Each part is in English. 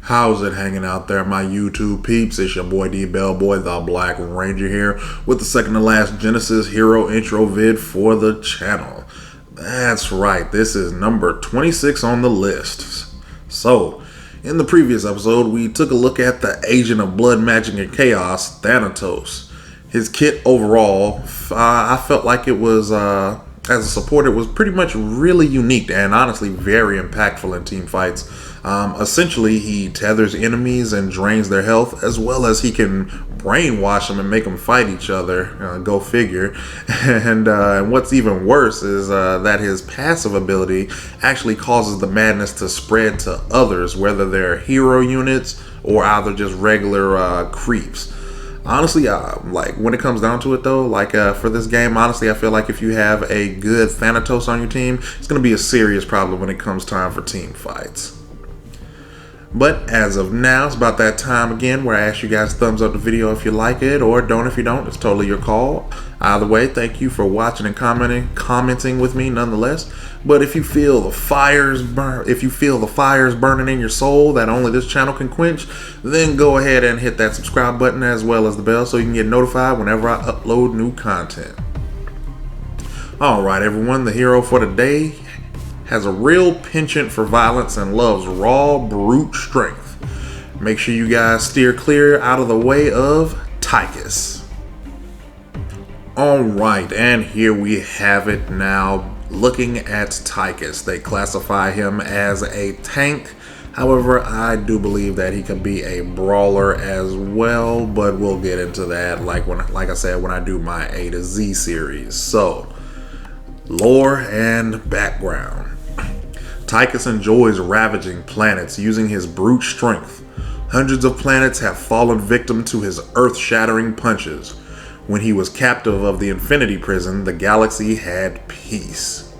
How's it hanging out there, my YouTube peeps? It's your boy D Bellboy, the Black Ranger here, with the second to last Genesis Hero intro vid for the channel. That's right, this is number 26 on the list. So, in the previous episode, we took a look at the agent of blood, magic, and chaos, Thanatos. His kit overall, I felt like it was, as a support, it was pretty much really unique and honestly very impactful in team fights. Essentially, he tethers enemies and drains their health, as well as he can brainwash them and make them fight each other. Go figure. And what's even worse is that his passive ability actually causes the madness to spread to others, whether they're hero units or either just regular creeps. Honestly, like when it comes down to it though, like for this game, honestly, I feel like if you have a good Thanatos on your team, it's going to be a serious problem when it comes time for team fights. But as of now, it's about that time again where I ask you guys thumbs up the video if you like it, or don't if you don't. It's totally your call. Either way, thank you for watching and commenting with me nonetheless. But if you feel the fires burning in your soul that only this channel can quench, then go ahead and hit that subscribe button as well as the bell so you can get notified whenever I upload new content. Alright everyone, the hero for today has a real penchant for violence and loves raw brute strength. Make sure you guys steer clear out of the way of Tycus. Alright, and here we have it now. Looking at Tycus, they classify him as a tank. However, I do believe that he can be a brawler as well, but we'll get into that like I said when I do my A to Z series. So, lore and background. Tycus enjoys ravaging planets using his brute strength. Hundreds of planets have fallen victim to his earth-shattering punches. When he was captive of the Infinity Prison, the galaxy had peace.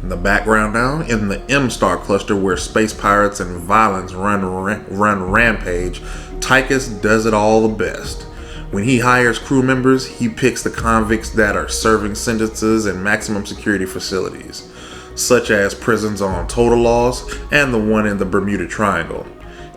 In the background now, in the M-Star cluster where space pirates and violence run rampage, Tycus does it all the best. When he hires crew members, he picks the convicts that are serving sentences in maximum security facilities, such as prisons on total loss and the one in the Bermuda Triangle.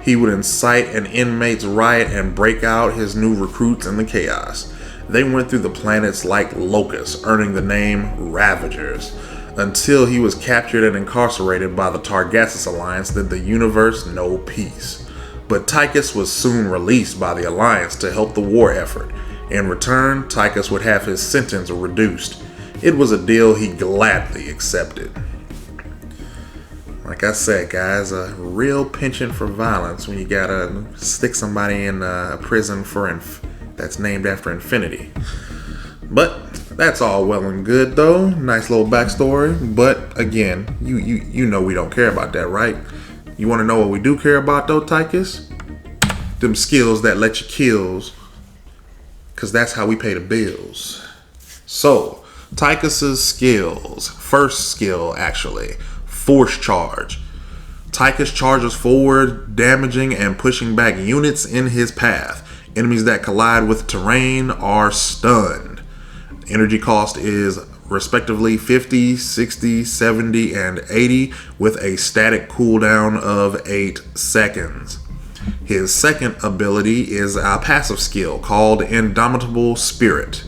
He would incite an inmate's riot and break out his new recruits in the chaos. They went through the planets like locusts, earning the name Ravagers, until he was captured and incarcerated by the Targasus Alliance. Did the universe know peace? But Tycus was soon released by the Alliance to help the war effort. In return, Tycus would have his sentence reduced. It was a deal he gladly accepted. Like I said, guys, a real penchant for violence when you gotta stick somebody in a prison that's named after infinity. But that's all well and good, though. Nice little backstory. But again, you know we don't care about that, right? You want to know what we do care about, though, Tycus? Them skills that let you kills, because that's how we pay the bills. So, Tycus's skills. First skill, actually. Force charge. Tycus charges forward, damaging and pushing back units in his path. Enemies that collide with terrain are stunned. Energy cost is respectively 50, 60, 70, and 80 with a static cooldown of 8 seconds. His second ability is a passive skill called Indomitable Spirit.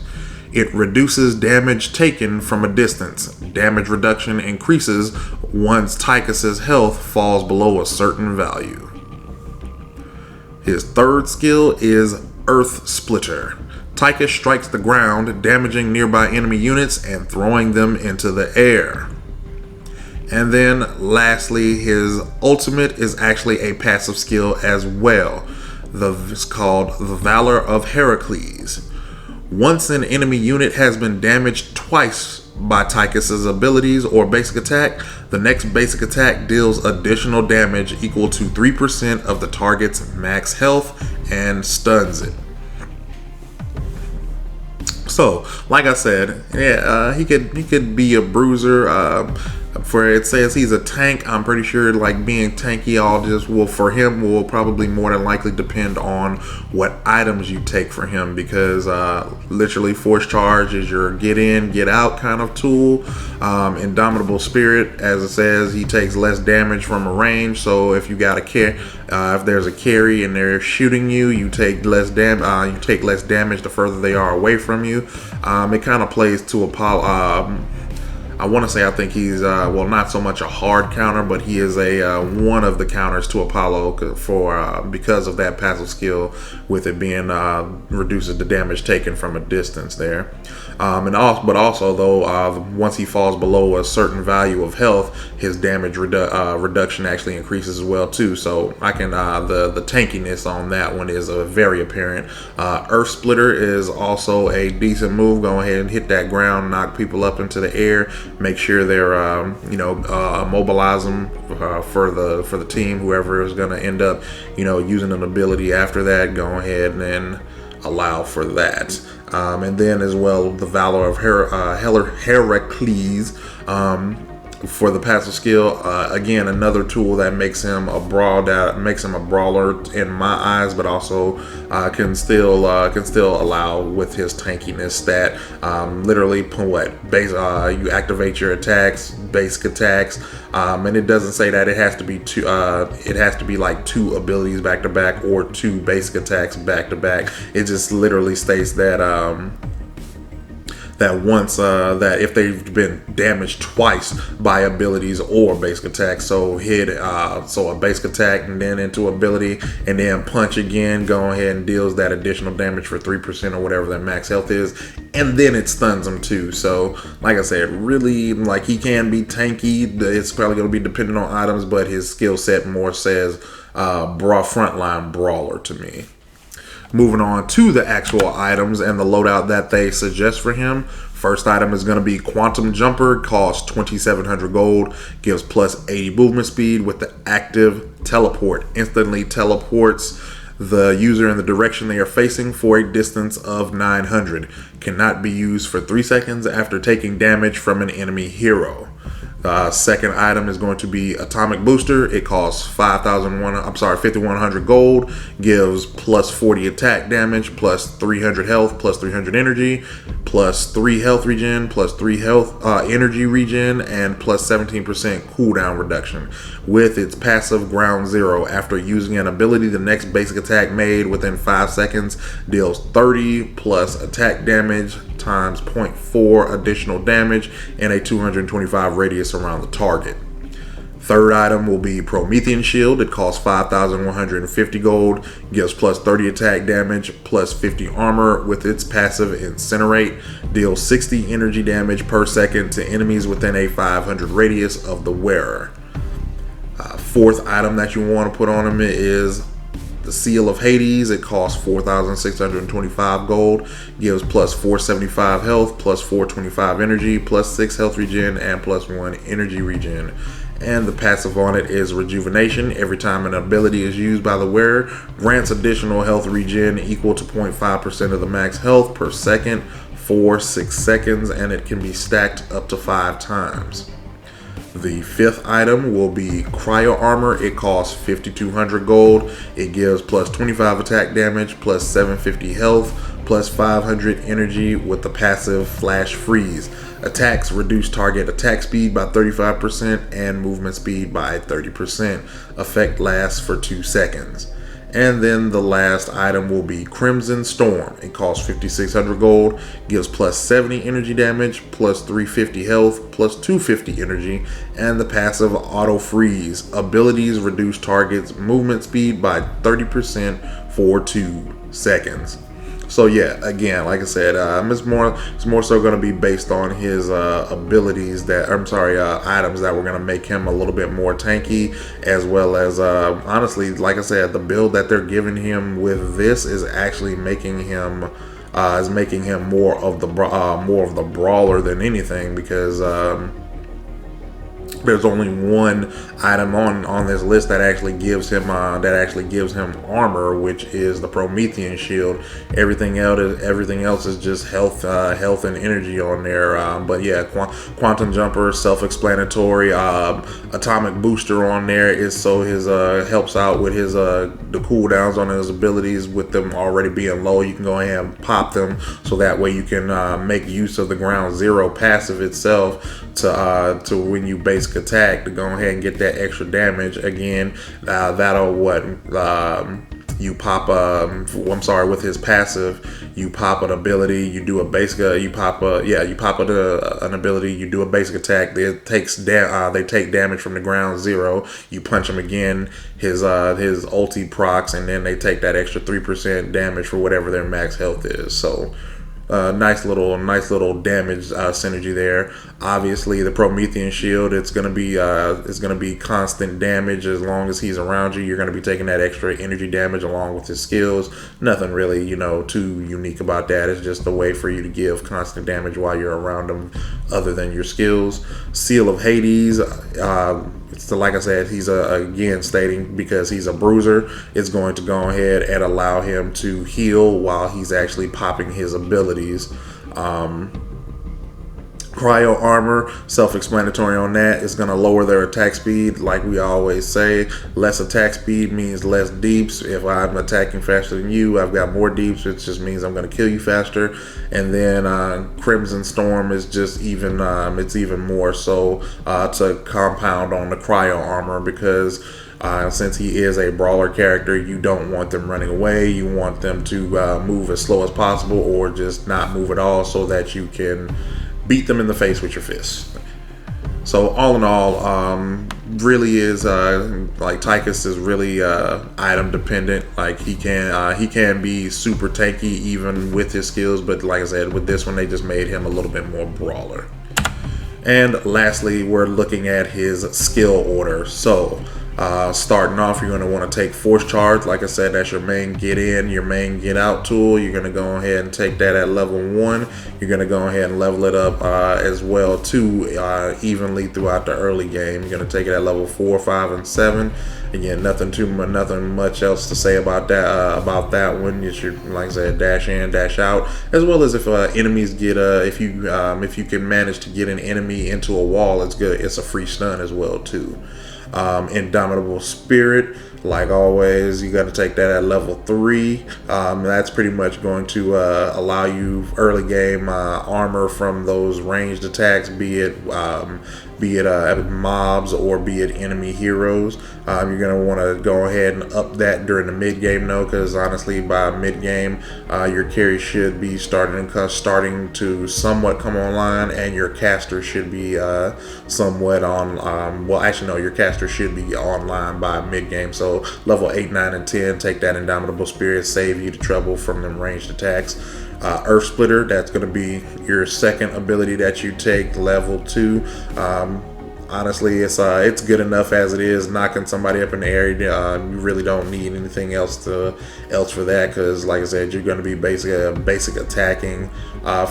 It reduces damage taken from a distance. Damage reduction increases once Tycus's health falls below a certain value. His third skill is Earth Splitter. Tycus strikes the ground, damaging nearby enemy units and throwing them into the air. And then lastly, his ultimate is actually a passive skill as well. It's called the Valor of Heracles. Once an enemy unit has been damaged twice by Tycus's abilities or basic attack, the next basic attack deals additional damage equal to 3% of the target's max health and stuns it. So, like I said, yeah, he could be a bruiser. For it says he's a tank. I'm pretty sure like being tanky all just will for him will probably more than likely depend on what items you take for him, because literally force charge is your get in get out kind of tool. Indomitable spirit, as it says, he takes less damage from a range. So if you got a if there's a carry and they're shooting you, you take less damage. You take less damage the further they are away from you. It kind of plays to Apollo. I want to say I think he's well, not so much a hard counter, but he is a one of the counters to Apollo for because of that passive skill, with it being reduces the damage taken from a distance there. But also though, once he falls below a certain value of health, his damage reduction actually increases as well too. So I can the tankiness on that one is very apparent. Earth Splitter is also a decent move. Go ahead and hit that ground, knock people up into the air. Make sure they're mobilize them for the team. Whoever is going to end up using an ability after that, go ahead and then allow for that. And then as well, the Valor of Heracles. For the passive skill, again, another tool that makes him a brawler in my eyes, but also can still allow with his tankiness stat. Literally, you activate your attacks, basic attacks, and it doesn't say that it has to be two. It has to be like two abilities back to back or two basic attacks back to back. It just literally states that. That once that if they've been damaged twice by abilities or basic attacks, so a basic attack and then into ability and then punch again, go ahead and deals that additional damage for 3% or whatever that max health is, and then it stuns them too. So like I said, really, like, he can be tanky. It's probably going to be dependent on items, but his skill set more says frontline brawler to me. Moving on to the actual items and the loadout that they suggest for him. First item is going to be Quantum Jumper. Costs 2,700 gold. Gives plus 80 movement speed with the active teleport. Instantly teleports the user in the direction they are facing for a distance of 900. Cannot be used for 3 seconds after taking damage from an enemy hero. Second item is going to be Atomic Booster. It costs 5,100 gold, gives plus 40 attack damage, plus 300 health, plus 300 energy, plus 3 health regen, plus 3 health energy regen, and plus 17% cooldown reduction. With its passive Ground Zero, after using an ability, the next basic attack made within 5 seconds deals 30 plus attack damage times 0.4 additional damage and a 225 radius around the target. Third item will be Promethean Shield. It costs 5,150 gold, gives plus 30 attack damage, plus 50 armor with its passive Incinerate, deals 60 energy damage per second to enemies within a 500 radius of the wearer. Fourth item that you want to put on him is the Seal of Hades. It costs 4,625 gold, gives plus 475 health, plus 425 energy, plus 6 health regen, and plus 1 energy regen. And the passive on it is Rejuvenation. Every time an ability is used by the wearer, grants additional health regen equal to 0.5% of the max health per second for 6 seconds, and it can be stacked up to 5 times. The fifth item will be Cryo Armor. It costs 5,200 gold. It gives plus 25 attack damage, plus 750 health, plus 500 energy with the passive Flash Freeze. Attacks reduce target attack speed by 35% and movement speed by 30%. Effect lasts for 2 seconds. And then the last item will be Crimson Storm. It costs 5,600 gold, gives plus 70 energy damage, plus 350 health, plus 250 energy, and the passive Auto Freeze. Abilities reduce target's movement speed by 30% for 2 seconds. So yeah, again, like I said, it's more so going to be based on his abilities items that were going to make him a little bit more tanky, as well as honestly, like I said, the build that they're giving him with this is actually making him more of the brawler than anything, because There's only one item on this list that actually gives him armor, which is the Promethean shield. Everything else is just health and energy on there. But yeah, quantum jumper, self-explanatory. Atomic booster on there is so his helps out with his the cooldowns on his abilities. With them already being low, you can go ahead and pop them, so that way you can make use of the ground zero passive itself to when you basic attack to go ahead and get that extra damage. Again, that'll you pop with his passive, you pop an ability, you do a basic an ability, you do a basic attack. They take damage from the ground zero. You punch him again, his ulti procs, and then they take that extra 3% damage for whatever their max health is. So nice little damage synergy there. Obviously, the Promethean shield, it's gonna be constant damage as long as he's around you. You're gonna be taking that extra energy damage along with his skills. Nothing really, too unique about that. It's just a way for you to give constant damage while you're around him, other than your skills. Seal of Hades. So like I said, he's again stating, because he's a bruiser, it's going to go ahead and allow him to heal while he's actually popping his abilities. Cryo armor, self-explanatory on that. It's going to lower their attack speed, like we always say. Less attack speed means less deeps. If I'm attacking faster than you, I've got more deeps, which just means I'm going to kill you faster. And then Crimson Storm is just even more so to compound on the cryo armor, because since he is a brawler character, you don't want them running away. You want them to move as slow as possible, or just not move at all, so that you can beat them in the face with your fists. So all in all, really is like Tycus is really item dependent. Like he can be super tanky even with his skills, but like I said, with this one they just made him a little bit more brawler. And lastly, we're looking at his skill order. So starting off, you're going to want to take Force Charge. Like I said, that's your main get in, your main get out tool. You're going to go ahead and take that at level 1. You're going to go ahead and level it up as well too, evenly throughout the early game. You're going to take it at level 4, 5, and 7. Again, nothing much else to say about that one. You should, like I said, dash in, dash out, as well as if enemies get if you can manage to get an enemy into a wall, it's good. It's a free stun as well too. Indomitable Spirit, like always, you got to take that at level 3. That's pretty much going to allow you early game armor from those ranged attacks, be it mobs or be it enemy heroes. You're going to want to go ahead and up that during the mid game though, because honestly by mid game your carry should be starting to somewhat come online, and your caster should be somewhat on your caster should be online by mid game. So level 8, 9, and 10, take that Indomitable Spirit, save you the trouble from them ranged attacks. Earth Splitter, that's going to be your second ability that you take, level 2. Honestly, it's good enough as it is, knocking somebody up in the air. You really don't need anything else for that, because like I said, you're going to be basic attacking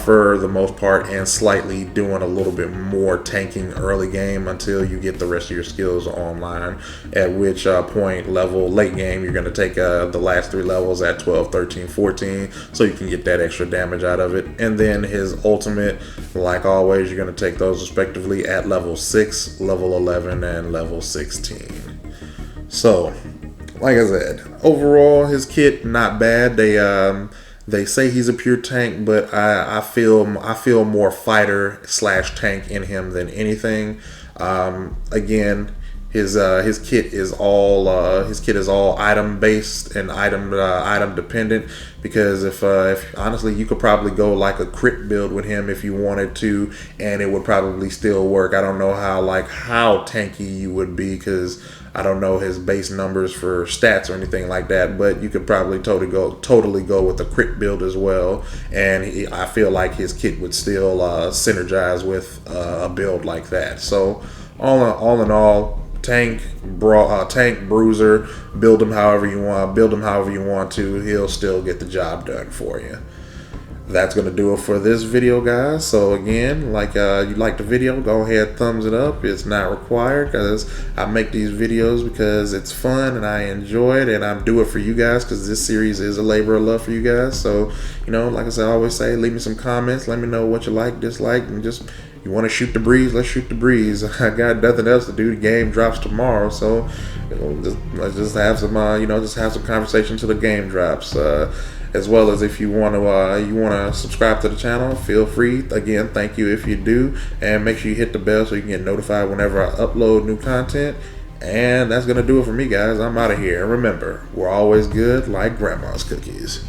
for the most part, and slightly doing a little bit more tanking early game until you get the rest of your skills online, at which point late game you're going to take the last 3 levels at 12, 13, 14, so you can get that extra damage out of it. And then his ultimate, like always, you're going to take those respectively at level 6, level 11, and level 16. So like I said, overall his kit not bad. They say he's a pure tank, but I feel more fighter / tank in him than anything. Again, his kit is all item based and item dependent, because if honestly, you could probably go like a crit build with him if you wanted to, and it would probably still work. I don't know how tanky you would be, because I don't know his base numbers for stats or anything like that, but you could probably totally go with a crit build as well, and I feel like his kit would still synergize with a build like that. So all in all, tank, bruiser, build him however you want to, he'll still get the job done for you. that's going to do it for this video, guys. So again, like you like the video, go ahead, thumbs it up. It's not required because I make these videos because it's fun and I enjoy it, and I do it for you guys because this series is a labor of love for you guys. So, you know, like I said, I always say, leave me some comments, let me know what you like, dislike, and just, you want to shoot the breeze, let's shoot the breeze. I got nothing else to do. The game drops tomorrow, so, you know, let's just have some just have some conversation till the game drops. As well as if you want to subscribe to the channel, feel free. Again, thank you if you do, and make sure you hit the bell so you can get notified whenever I upload new content. And that's gonna do it for me, guys. I'm out of here. And remember, we're always good like grandma's cookies.